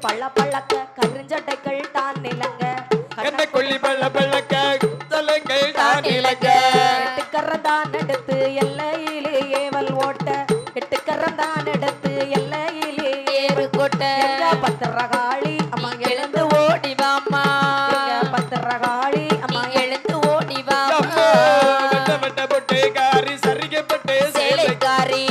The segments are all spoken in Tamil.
பள்ள பள்ளக்க கருஞ்சட்டைகள் தான் நிலங்க கண்ணை கொள்ளி பள்ள பள்ளக்க தலைங்கள் தான் நிலங்க எட்டுக்கரந்தான் எடுத்து எல்லையிலே ஏவல் ஓட்ட எட்டுக்கரந்தான் எடுத்து எல்லையிலே ஏறு கொட்ட பத்திரகாளி அம்மா எழுந்து ஓடி வாம்மா பத்திரகாளி அம்மா எழுந்து ஓடி வாம்மா வட்ட வட்ட பொட்டு காரி சரிகப்பட்டு சேலைக்காரி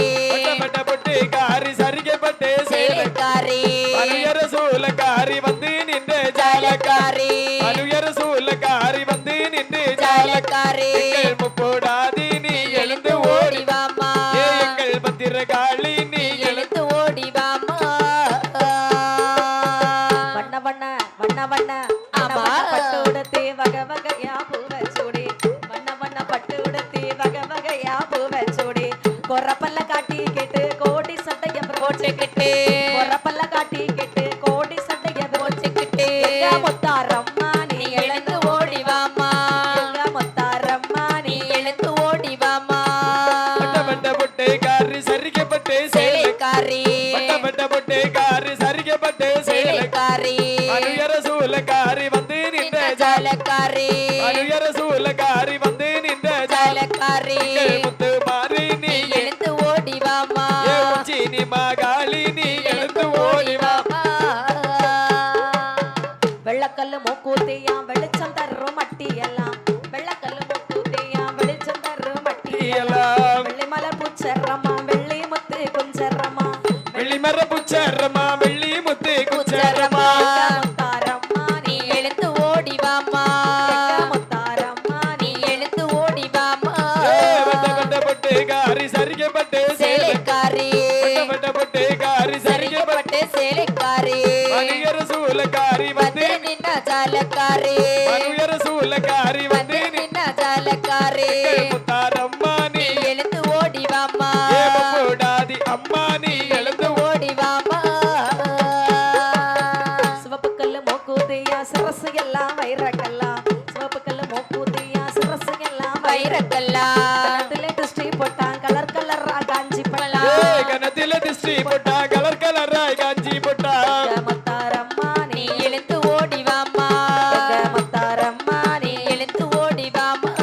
வட்ட பொட்டு காரி சரிகப்பட்டு சேலைக்காரி அனுயர சூலக்காரி வந்து நின்று ஜாலக்காரி அனுயர சூலக்காரி வந்து நின்று ஜாலக்காரி எங்கள் முப்போடாதி நீ எழுந்து ஓடி வாம்மா எங்கள் பத்திரகாளி நீ எழுந்து ஓடி வாம்மா வண்ண வண்ண வண்ண வண்ண ஆமா பட்டு உடுத்தி வகை வகையா பூவை சூடி வண்ண வண்ண பட்டு உடுத்தி வகை வகையா பூவை சூடி கொரப்பல்ல காட்டி கேட்டு கோடி சட்டைய போட்டுக்கிட்டு கொரப்பல்ல காட்டி கேட்டு கோடி சட்டைய போட்டுக்கிட்டு முத்தாரம்மா நீ எழுந்து ஓடி வாம்மா முத்தாரம்மா நீ எழுந்து ஓடி வாம்மா வட்ட பொட்டு காரி சரிகப்பட்டு சேலைக்காரி வட்ட பொட்டு காரி சரிகப்பட்டு சேலைக்காரி அனுயர சூலக்காரி வந்து நின்ற ஜாலக்காரி அனுயர சூலக்காரி வந்து நின்ற ஜாலக்காரி முத்து மாறி நீ எழுந்து ஓடி வாம்மா சீனி மகாளி நீ எழுந்து ஓடி வா வெள்ளக்கல்லு மூக்கூத்தியா வெளிச்சம் தரும் மட்டி எல்லாம் வெள்ளக்கல்லு மூக்கூத்தியா வெளிச்சம் தரும் மட்டி எல்லாம் வெள்ளி மலர் பூச்சரமா வெள்ளி முத்து குஞ்சரமா வெள்ளி மர புச்சரமா வெள்ளி முத்து குச்சரமா முத்தாரம்மா நீ எழுந்து ஓடி வாம்மா முத்தாரம்மா நீ எழுந்து ஓடி வாம்மா வட்ட வட்ட பொட்டு காரி சரிகப்பட்டு சேலைக்காரி வட்ட பொட்டு காரி சரிகப்பட்டு சேலைக்காரி அனுயர சூலக்காரி வந்து நின்ன ஜாலக்காரி அனுயர சூலக்காரி வந்து நின்ன ஜாலக்காரி முத்தாரம்மா நீ எழுந்து ஓடி வாம்மா போடாதி அம்மா நீ எழுந்து ஓடி வாம்மா சிவப்பு கல்லு மூக்கூதியா சிரசு எல்லாம் வைரக்கல்லா சிவப்பு கல்லு மூக்கூதியா சிரசு எல்லாம் வைரக்கல்லா கணத்திலே திருஷ்டி போட்டான் கலர் கலரா காஞ்சி பழா கணத்தில திருஷ்டி போட்டா கலர் கலராய் காஞ்சி போட்டா முத்தாரம்மா நீ எழுந்து ஓடி வாம்மா முத்தாரம்மா நீ எழுந்து ஓடி வாம்மா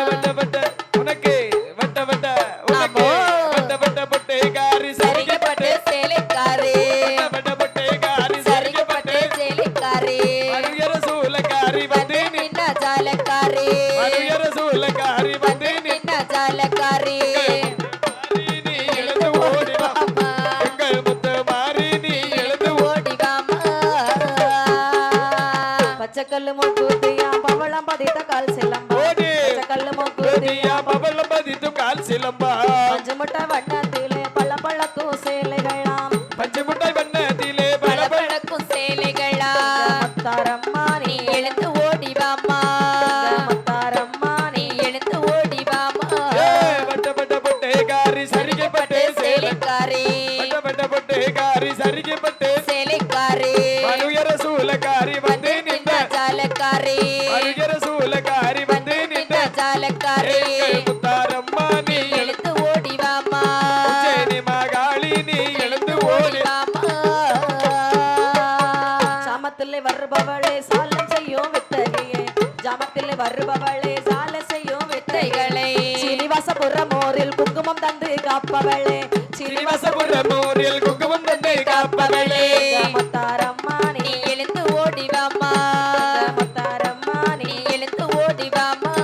வட்ட வட்ட உனக்கு வட்ட வட்ட உனக்கு வட்ட வட்ட பொட்டு காரி சரிகப்பட்டு சேலைக்காரி வட்ட பொட்டு காரி சரிகப்பட்டு சேலைக்காரி அனுயர சூலக்காரி வந்து நின்ன ஜாலக்காரி அனுயர சூலக்காரி வந்து நின்ன ஜாலக்காரி நீ எழுந்து ஓடி வா எங்கள் முத்து மாறி நீ எழுந்து ஓடி வாம்மா பச்சைக்கல்லு மூக்கூதியா பவளம் பதித்த கால் சிலம்பா ஓடி பச்சைக்கல்லு மூக்கூதியா பவளம் பதித்து கால் சிலம்பா பஞ்சு முட்டை வண்ணத்திலே பள்ள பழக்கும் சேலைகளாம் பஞ்சு முட்டை வண்ணத்திலே பல பழக்கும் சேலைகளாம் முத்தாரம்மா நீ எழுந்து ஓடி வாம்மா முத்தாரம்மா நீ எழுந்து ஓடி வாம்மா வட்ட வட்ட பொட்டு காரி சரிகப்பட்டு சேலைக்காரி வட்ட வட்ட பொட்டு காரி சரிகப்பட்டு சேலைக்காரி அனுயர சூலக்காரி வந்து நின்ற ஜாலக்காரி அனுயர சூலக்காரி வந்து நின்ற ஜாலக்காரி முத்தாரம்மா நீ எழுந்து ஓடி வாம்மா எழுந்து மகாளி நீ எழுந்து ஓடி ஜாமத்திலே வருபவளே சாலம் செய்யும் வித்தையே ஜாமத்திலே வருபவளே சால செய்யும் வித்தைகளை சீனிவாசபுரம் ஊரில் குங்குமம் தந்து காப்பவளே சீனிவாசபுரம் ஊரில் குங்குமம் தந்து காப்பவளே முத்தாரம்மா நீ எழுந்து ஓடி வாம்மா முத்தாரம்மா நீ எழுந்து ஓடி வாம்மா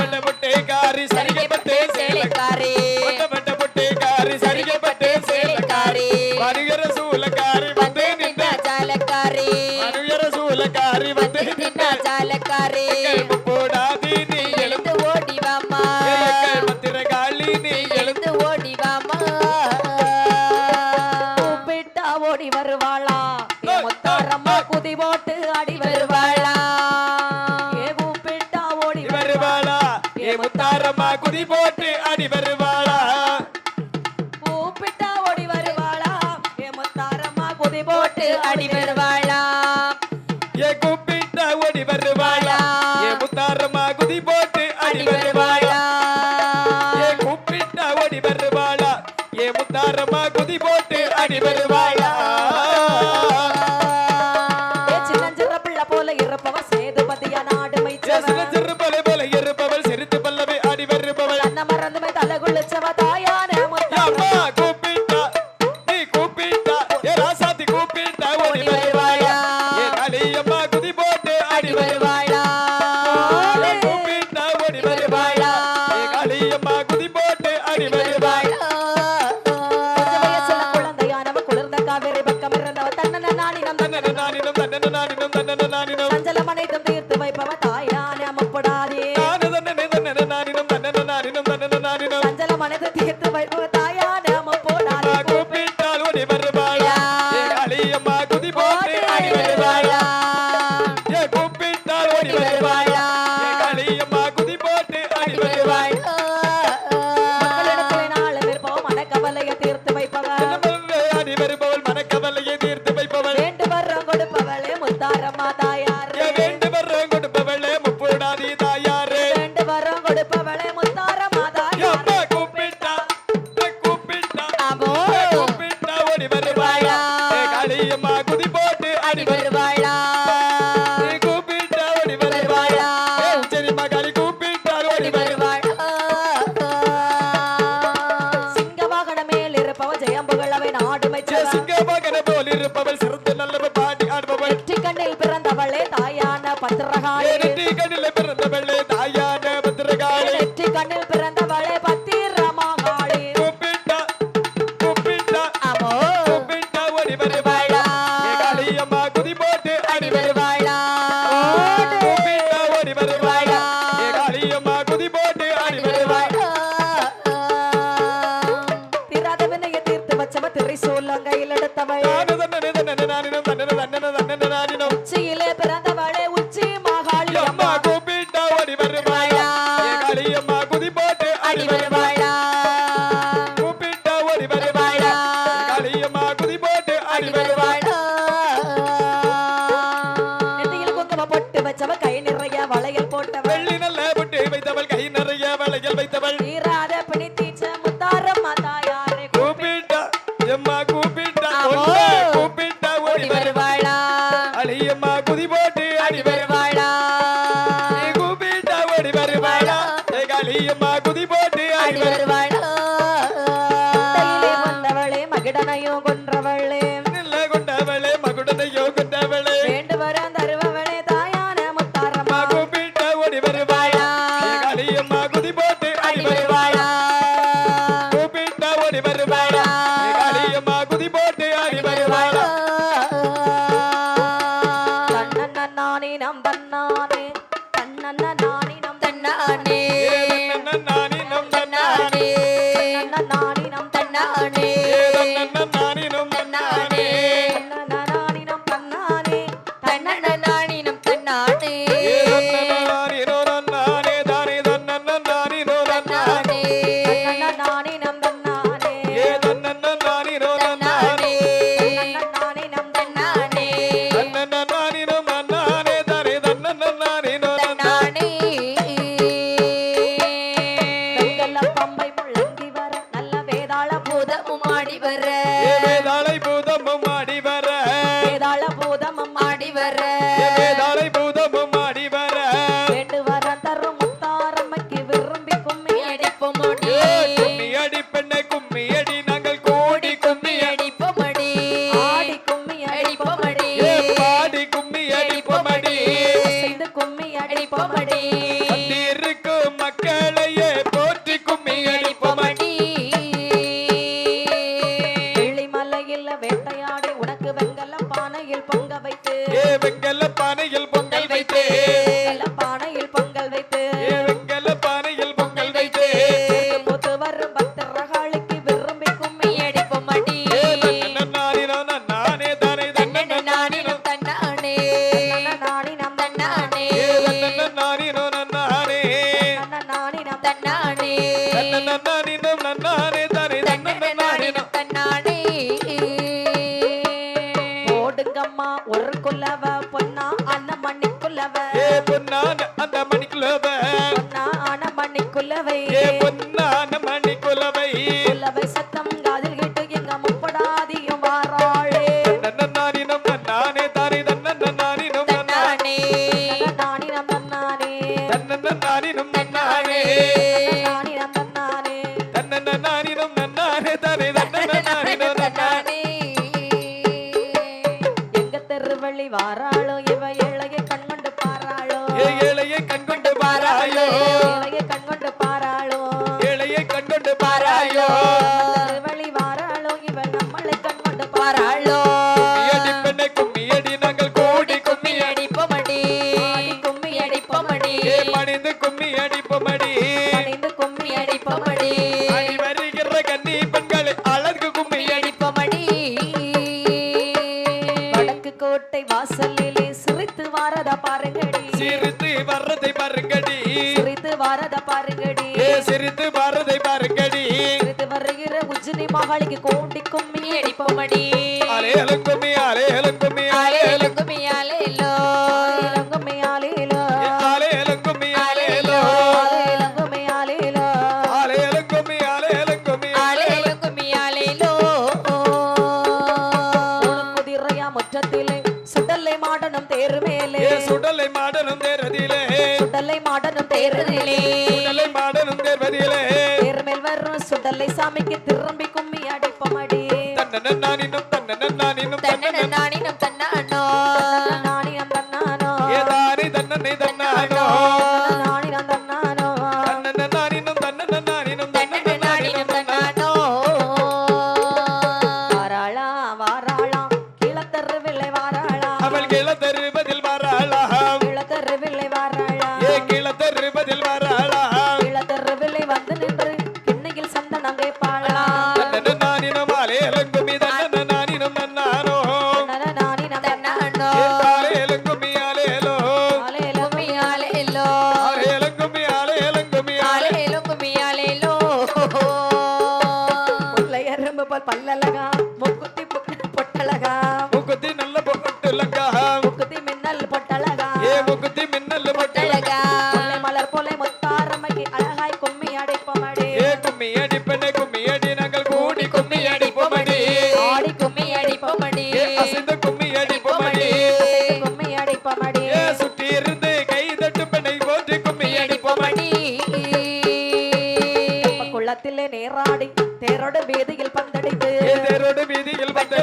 வட்ட பொட்டு காரி சரிகப்பட்டு சேலைக்காரி வட்ட வட்ட பொட்டு காரி சரிகப்பட்டு சேலைக்காரி அனுயர சூலக்காரி வந்து நின்ற ஜாலக்காரி அனுயர சூலக்காரி வந்து நின்ன ஜாலக்காரி போடாதி நீ எழுந்து ஓடி வாம்மா எங்கள் பத்திரகாளி நீ எழுந்து ஓடி வாம்மா கூப்பிட்டா ஓடி வருவாளா முத்தாரம்மா குதி போட்டு ஆடி வருவாளா ஏ கூப்பிட்டா ஓடி வருவாளா ஏ முத்தாரம்மா குதி போட்டு அடி வருவாளா கூப்பிட்டா ஓடி வருவாளா ஏ முத்தாரம்மா குதி போட்டு ஆடி வருவாளா ஏ கூப்பிட்டா ஓடி வருவாளா ஏ முத்தாரம்மா குதி போட்டு அடி வருவாளா ஏ கூப்பிட்டா ஓடி வருவாளா ஏ முத்தாரம்மா குதி போட்டு அடி வருவாளா பக்கம் இருந்தவ தன்னன நானினம் தன்னன நானினம் தன்னன நானினம் தன்னன நானினம் சஞ்சலம் அனைத்தும் தீர்த்து வைப்பவ தாயானே அமப்படாதே நானு தன்னன தன்னன நானினம் தன்னன நானினம் தன்னன நானினம் சஞ்சலம் அனைத்தும் தீர்த்து வைப்பவ தாயானே அமப்படாதே அம்மா கூப்பிட்டால் ஓடி வருவாளா ஏ காளியம்மா குதி போட்டு ஆடி வருவாளா ஏ கூப்பிட்டால் ஓடி வருவாளா ஏ காளியம்மா குதி போட்டு ஆடி வருவாளா மக்களிடத்திலே நாள் விருப்பம் மனக்கவலையை தீர்த்து வைப்பவ ஆடி வருபவள் மனக்கவலையை தீர்த்து வைப்பவள் வேண்டு வர்றம் கொடுப்பவளே முத்தாரம்மா தாயாரே வேண்டு வர்றம் கொடுப்பவளே முப்போடாதி தாயாரே வேண்டு வர்றம் கொடுப்பவளே முத்தாரம்மா தாயாரே அம்மா கூப்பிட்டா ஆமோ கூப்பிட்டா ஓடி வருவாளா ஏ காளியம்மா குதி போட்டு ஆடி வருவாளா ஏ கூப்பிட்டா ஓடி வருவாளா ஏ சரி மகாளி கூப்பிட்டா ஓடி வருவாளா சிங்க வாகன மேல் இருப்பவ ஜெயம் புகழவை நாடுமை சிங்க மகன போல் இருப்பவள் சிறந்த நல்லவர் பாடி ஆடுபவள் வெற்றி கண்ணில் பிறந்தவளே தாயான பத்திரகாளி நெற்றி கண்ணில பிறந்தவளே தாயான பத்திரகாளி வெற்றி கண்ணில் பிறந்தவளே பத்திரமாகாளி கூப்பிட்டா ஆமோ கூப்பிட்டா ஓடி வருவாளா ஏ காளியம்மா குதி போட்டு ஆடி வருவாளா கூப்பிட்டா ஓடி வருவாளா ஏ காளியம்மா குதி போட்டு ஆடி வருவாளா தீராத வினையை தீர்த்து வச்சவ திரிசூலம் கையில் எடுத்தவள் நானு தன்னன தன்னன நானினம் தன்னன தன்னன தன்னன நானினம் உச்சியிலே பிறந்தவளே உச்சி மாகாளி அம்மா அம்மா கூப்பிட்டா ஓடி வருவாளா ஏ காளியம்மா குதி போட்டு ஆடி வருவாளா கூப்பிட்டா ஓடி வருவாளா ஏ காளியம்மா குதி போட்டு ஆடி வருவாளா நெத்தியில் குங்கும பொட்டு வச்சவ கை நிறைய வளையல் போட்டவள் வெள்ளி நல்ல புட்டு வைத்தவள் கை நிறைய வளையல் வைத்தவள் தீராத பிணி தீச்ச முத்தாரம்மா தாயாரே கூப்பிட்டா எம்மா கூப்பிட்டா ஆமோ. ஒண்ணு கூப்பிட்டா ஓடி வருவாள் வருவாளா அழியம்மா குதி போட்டு ஆடி வருவாளா நீ கூப்பிட்டா ஓடி வருவாளா ஏ காளியம்மா குதி போட்டு ஆடி வருவாளா கையிலே வந்தவளே மகிடனையும் கொன்றவளே நில்ல கொண்டவளே மகுடனையோ கொண்டவளே வேண்டு வர தருபவளே தாயான முத்தாரம்மா கூப்பிட்டா ஓடி வருவாளா ஏ காளியம்மா குதி போட்டு ஆடி வருவாளா கூப்பிட்டா ஓடி வருவாளா ஏ காளியம்மா குதி போட்டு ஆடி வருவாளா தன்னன்ன நானே நம் தன்னானே தன்னன்ன நானே நம் தன்னானே நானினம் தன்னானே தன்னன்ன நானே நம் தன்னானே நானினம் தன்னானே தன்னன்ன நானே நம் தன்னானே தன்னன நாணினம் தன்னானே நானினோ நன்னானே தானே தன்னன்ன நானினோ நன்னானே தன்னன்ன நானே நம் தன்னானே ஏ தன்னன்ன நானினோ நன்னானே தன்னன்ன நானே நம் தன்னானே தன்னன்ன நானினோ நன்னானே தானே தன்னன்ன நானினோ நன்னானே வெங்கல பம்பை முழங்கி வர நல்ல வேதாள பூதமும் பூதமும் ஆடி வர ஏ வேதாளை பூதமும் ஆடி வர வேதாள பூதமும் ஆடி வர ஏ வேதாளை பூதமும் ஆடி வர வேண்டு வர தரும் முத்தாரம்மைக்கு விரும்பி கும்மி அடிப்போமடி கும்மி அடி பெண்ணை கும்மி அடி நாங்கள் கூடி கும்மி அடி அடிப்போமடி ஆடி கும்மி அடிப்போமடி ஏ பாடி கும்மி அடிப்பமடி செய்து கும்மி அடிப்போமடி அடி இருக்கும் மக்களையே போற்றி கும்மி அடிப்பமடி வெள்ளிமலையில் வேட்டையாடி உனக்கு வெங்கல பானையில் பொங்க வைத்து ஏ வெங்கல பானையில் பொங்கல் வைத்தே வெங்கல பானையில் பொங்கல் வைத்து ஏ வெங்கல பானையில் பொங்கல் வைத்தே போத்து வரும் பத்திரகாளிக்கு விரும்பி கும்மி அடிப்போமடி ஏ தன்னன்ன நானினோ நன்னானே தானே தன்னன தன்னன்ன நானினோ நாணினம் தன்னானே நாணி நம் தன்னானே ஏ தன்னன்ன நானினோ நன்னானே நாணி நம் தன்னானே தன்னன்ன நானினோ நன்னானே தானே தன்னன்ன தன்னன நானினோ நாணினம் தன்னானே போடுங்கம்மா ஒரு குலவ பொன்னா அன்ன மணி குலவ ஏ பொன்னான அந்த மணிக்குலவ பொன்னா ஆன மணி குலவை ஏ பொன்னான மணிக்குலவை குலவை சத்தம் காதில் கேட்டு எங்க முப்படாதியும் வாராளே தன்னன்ன நானினம் நன்னானே தானே தன்னன்ன நானினம் நன்னானே தன்னானே நாணி நம் தன்னானே தன்னன்ன நானினம் நன்னானே நாணி நம் தன்னானே தன்னன்ன நானினம் நன்னானே தானே தன்னன்ன நானினம் நன்னானே எங்க தெருவள்ளி வாராளோ இவ ஏழைய கண்கொண்டு பாராளோ ஏ ஏழையை கண்கொண்டு பாராயோ ஏழைய கண்கொண்டு பாராளோ ஏழையை கண்கொண்டு பாராயோ தெருவள்ளி வாராளோ இவ நம்மளை கண்கொண்டு பாராளோ பாராளோ மாகாளிக்கு கூண்டி கும்மி அடிப்போமடி ஆலேலம் கும்மி ஆலேலம் கும்மி ஆலேலம் ஆலேலுங்குமி ஆலேலோ கும்மி ஆலேலோ ஆலேலம் கும்மி ஆலேலோ கும்மி ஆலேலோ ஆலேலம் கும்மி ஆலேலம் கும்மி ஆலேலுங்குமி ஆலேலோ குதிரையா முற்றத்திலே சுடலை மாடனும் தேர் மேலே சுடலை மாடனும் தேர்வதிலே சுடலை மாடனும் தேர்திலே சுடலை மாடனும் தேர்வதிலே தேர் மேல் வரும் சுடலை சாமிக்கு திரும்பி கும்மி அடிப்பமடி தன்னன் நானினும் தன்னன் நானினும் தன்னன நானினம் தன்னானோ நானினம் தன்னானோ ஏதானி தன்னனை தன்னானோ நானினம் தன்னானோ தன்னன் நானினும் தன்னன் நானினும் தன்னன நானினம் தன்னானோ வாராளா வாராளா கிளத்தருவில்லை வாராளா அவள் கிளத்தருவதில் வராளாம் கிளத்தருவில்லை வாராளா கிளத்தருவதில் வராளாம் கிளத்தருவில்லை வந்து நின்று கிண்ணையில் சந்தனம் கேட்பாளா தன்னன் நானினும் ஆலேலம் கும்மி தன்னன் நானினும் நன்னானோ நானினம் தன்னானோ ஆலேலம் கும்மி ஆலேலோ கும்மி ஆலேலோ ஆலேலம் கும்மி ஆலேலம் கும்மி ஆலேலுங்குமி ஆலேலோ முல்லை எறும்பு போல் பல்லழகா முக்குத்தி பொட்டழகா முக்குத்தி நல்ல பொட்டுலங்கா முக்குத்தி மின்னல் பொட்டழகா முக்குத்தி மின்னல் பொட்டுலங்கா அழகா முல்லை மலர் போல முத்தாரமைக்கு அழகாய் கும்மி அடைப்பமடி கும்மி அடிப்பனே கும்மி அடி நாங்கள் கூடி கும்மி அடிப்போமடி ஆடி கும்மி அடிப்போமடி அசைந்த கும்மி அடிப்போமடி கும்மி அடைப்பமடி சுற்றி இருந்து கை தட்டு பெண்ணை போற்றி கும்மி அடிப்போமடி குளத்திலே நேராடி தேரோடு வீதியில் பந்தடித்து தேரோடு வீதியில் வந்து